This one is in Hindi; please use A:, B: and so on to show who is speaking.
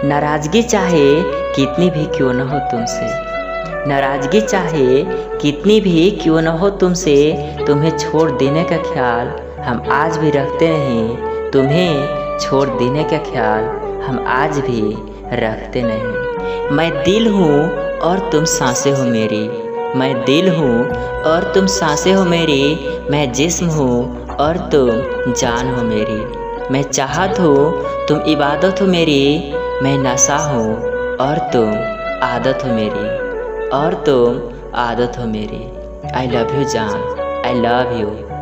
A: नाराज़गी चाहे कितनी भी क्यों न हो तुमसे, नाराज़गी चाहे कितनी भी क्यों न हो तुमसे, तुम्हें छोड़ देने का ख्याल हम आज भी रखते नहीं, तुम्हें छोड़ देने का ख्याल हम आज भी रखते नहीं। मैं दिल हूँ और तुम सांसें हो मेरी, मैं दिल हूँ और तुम सांसें हो मेरी, मैं जिस्म हूँ और तुम जान हो मेरी, मैं चाहत हूँ तुम इबादत हो मेरी, मैं नशा हूँ और तुम आदत हो मेरी, और तुम आदत हो मेरी। आई लव यू जान, आई लव यू।